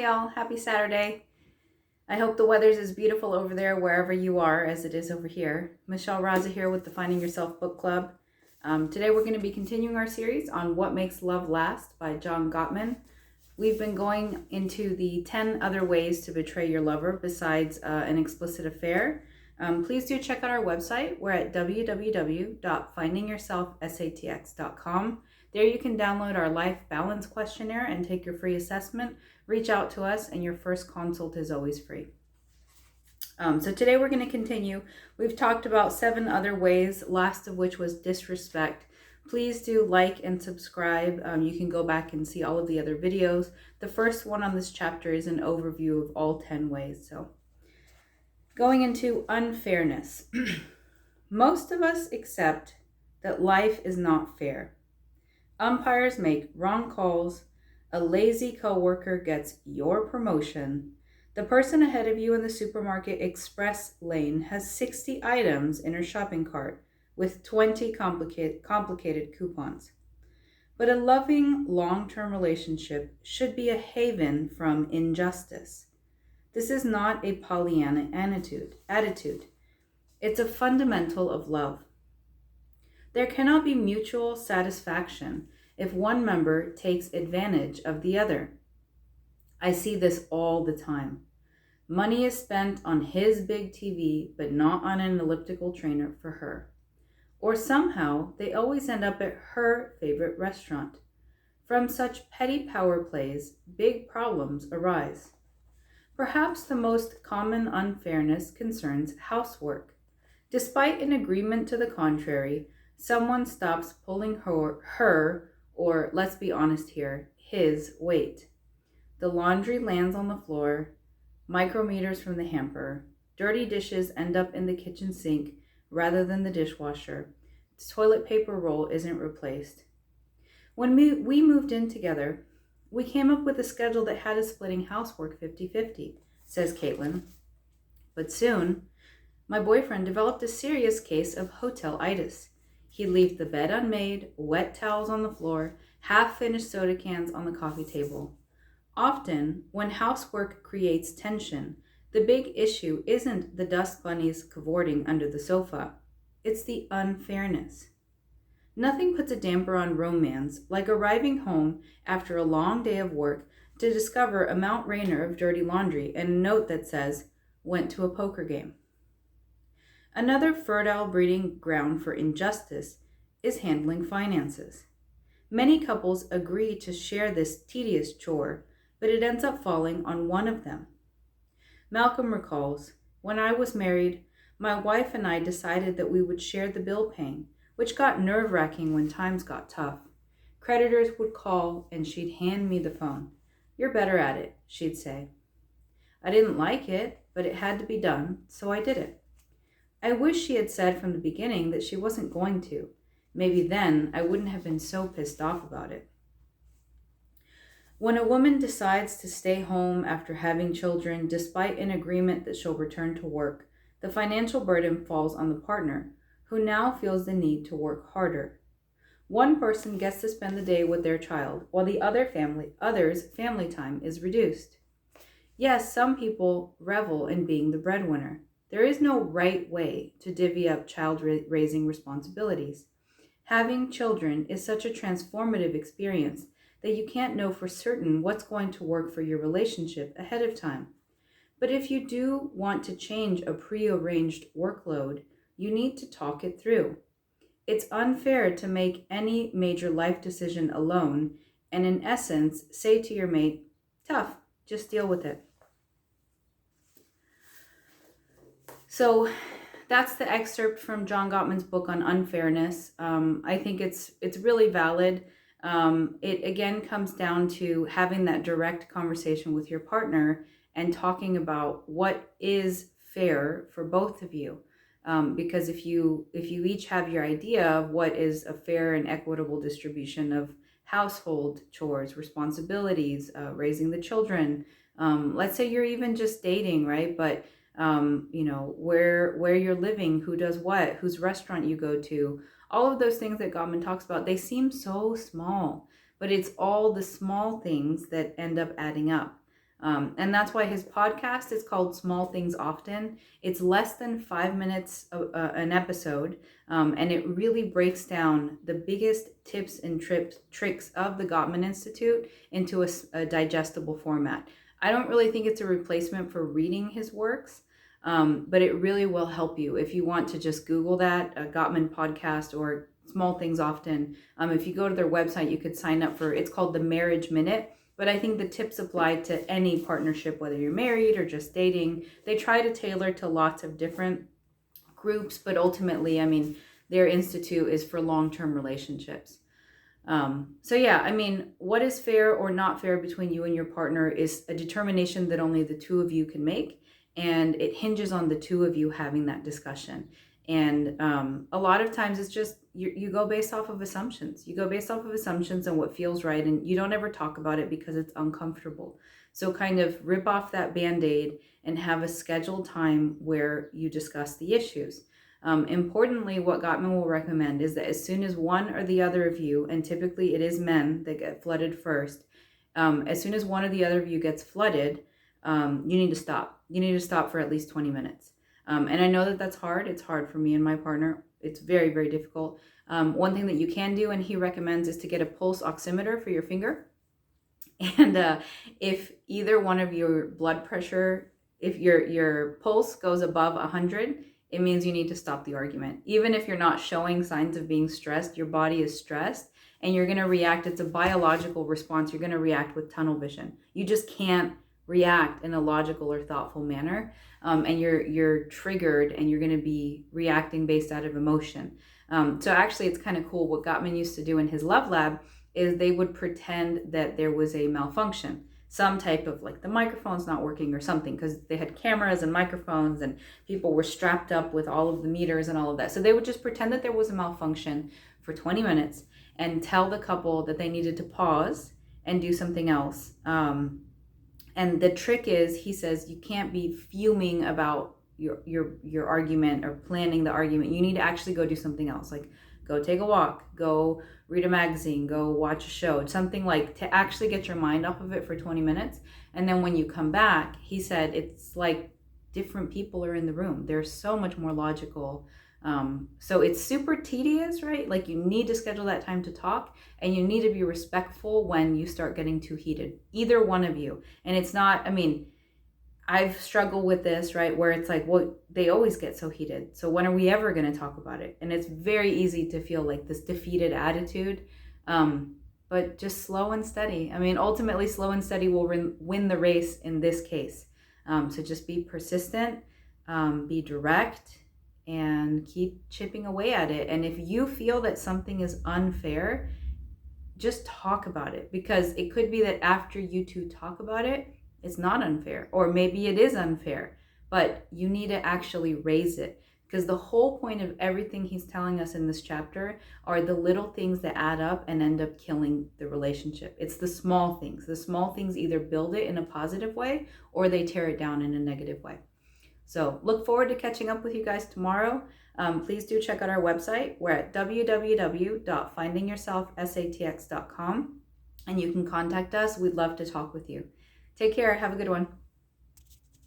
y'all. Happy Saturday. I hope the weather's as beautiful over there wherever you are as it is over here. Michelle Raza here with the Finding Yourself Book Club. Today we're going to be continuing our series on What Makes Love Last by John Gottman. We've been going into the 10 other ways to betray your lover besides an explicit affair. Please do check out our website. We're at www.findingyourselfsatx.com. There you can download our life balance questionnaire and take your free assessment. Reach out to us and your first consult is always free. So today we're going to continue. We've talked about 7 other ways, last of which was disrespect. Please do like and subscribe. You can go back and see all of the other videos. The first one on this chapter is an overview of all 10 ways. So going into unfairness. Most of us accept that life is not fair. Umpires make wrong calls. A lazy coworker gets your promotion. The person ahead of you in the supermarket express lane has 60 items in her shopping cart with 20 complicated coupons. But a loving, long-term relationship should be a haven from injustice. This is not a Pollyanna attitude. It's a fundamental of love. There cannot be mutual satisfaction if one member takes advantage of the other. I see this all the time. Money is spent on his big TV, but not on an elliptical trainer for her. Or somehow they always end up at her favorite restaurant. From such petty power plays, big problems arise. Perhaps the most common unfairness concerns housework. Despite an agreement to the contrary, someone stops pulling her, or let's be honest here, his weight. The laundry lands on the floor, micrometers from the hamper, dirty dishes end up in the kitchen sink rather than the dishwasher. The toilet paper roll isn't replaced. When we moved in together, we came up with a schedule that had us splitting housework 50-50, says Caitlin. But soon, my boyfriend developed a serious case of hotel-itis. He'd leave the bed unmade, wet towels on the floor, half-finished soda cans on the coffee table. Often, when housework creates tension, the big issue isn't the dust bunnies cavorting under the sofa. It's the unfairness. Nothing puts a damper on romance like arriving home after a long day of work to discover a Mount Rainier of dirty laundry and a note that says, "Went to a poker game." Another fertile breeding ground for injustice is handling finances. Many couples agree to share this tedious chore, but it ends up falling on one of them. Malcolm recalls, "When I was married, my wife and I decided that we would share the bill paying, which got nerve-wracking when times got tough. Creditors would call and she'd hand me the phone. 'You're better at it,' she'd say. I didn't like it, but it had to be done, so I did it. I wish she had said from the beginning that she wasn't going to. Maybe then I wouldn't have been so pissed off about it." When a woman decides to stay home after having children despite an agreement that she'll return to work, the financial burden falls on the partner, who now feels the need to work harder. One person gets to spend the day with their child, while the other's family time is reduced. Yes, some people revel in being the breadwinner. There is no right way to divvy up child-raising responsibilities. Having children is such a transformative experience that you can't know for certain what's going to work for your relationship ahead of time. But if you do want to change a prearranged workload, you need to talk it through. It's unfair to make any major life decision alone and in essence say to your mate, "Tough, just deal with it." So that's the excerpt from John Gottman's book on unfairness. I think it's really valid. It again comes down to having that direct conversation with your partner and talking about what is fair for both of you. Because if you each have your idea of what is a fair and equitable distribution of household chores, responsibilities, raising the children, let's say you're even just dating, right? But where you're living, who does what, whose restaurant you go to, all of those things that Gottman talks about, they seem so small, but it's all the small things that end up adding up. And that's why his podcast is called Small Things Often. It's less than 5 minutes an episode, and it really breaks down the biggest tips and tricks of the Gottman Institute into a digestible format. I don't really think it's a replacement for reading his works, but it really will help you if you want to just Google that, Gottman podcast or Small Things Often. If you go to their website, you could sign up for, it's called the Marriage Minute. But I think the tips apply to any partnership, whether you're married or just dating. They try to tailor to lots of different groups, but ultimately, I mean, their institute is for long-term relationships. So yeah, I mean, what is fair or not fair between you and your partner is a determination that only the two of you can make, and it hinges on the two of you having that discussion. And a lot of times it's just you go based off of assumptions. You go based off of assumptions and what feels right, and you don't ever talk about it because it's uncomfortable. So kind of rip off that Band-Aid and have a scheduled time where you discuss the issues. Importantly, what Gottman will recommend is that as soon as one or the other of you, and typically it is men that get flooded first, as soon as one or the other of you gets flooded, you need to stop. You need to stop for at least 20 minutes. And I know that that's hard. It's hard for me and my partner. It's very, very difficult. One thing that you can do, and he recommends, is to get a pulse oximeter for your finger. And if either one of your blood pressure, if your pulse goes above 100, it means you need to stop the argument. Even if you're not showing signs of being stressed, your body is stressed and you're going to react. It's a biological response. You're going to react with tunnel vision. You just can't react in a logical or thoughtful manner, and you're triggered and you're going to be reacting based out of emotion. So actually it's kind of cool. What Gottman used to do in his love lab is they would pretend that there was a malfunction, some type of, like, the microphone's not working or something, because they had cameras and microphones and people were strapped up with all of the meters and all of that. So they would just pretend that there was a malfunction for 20 minutes and tell the couple that they needed to pause and do something else. And the trick is, he says, you can't be fuming about your argument or planning the argument. You need to actually go do something else, like go take a walk, go read a magazine, go watch a show, something like to actually get your mind off of it for 20 minutes. And then when you come back, he said, it's like different people are in the room. They're so much more logical. So it's super tedious, right? Like, you need to schedule that time to talk, and you need to be respectful when you start getting too heated, either one of you. And it's not, I mean, I've struggled with this, right? Where it's like, well, they always get so heated. So when are we ever going to talk about it? And it's very easy to feel like this defeated attitude. But just slow and steady. I mean, ultimately, slow and steady will win the race in this case. So just be persistent, be direct, and keep chipping away at it. And if you feel that something is unfair, just talk about it, because it could be that after you two talk about it, it's not unfair, or maybe it is unfair, but you need to actually raise it, because the whole point of everything he's telling us in this chapter are the little things that add up and end up killing the relationship. It's the small things. The small things either build it in a positive way or they tear it down in a negative way. So look forward to catching up with you guys tomorrow. Please do check out our website. We're at www.findingyourselfsatx.com, and you can contact us. We'd love to talk with you. Take care. Have a good one.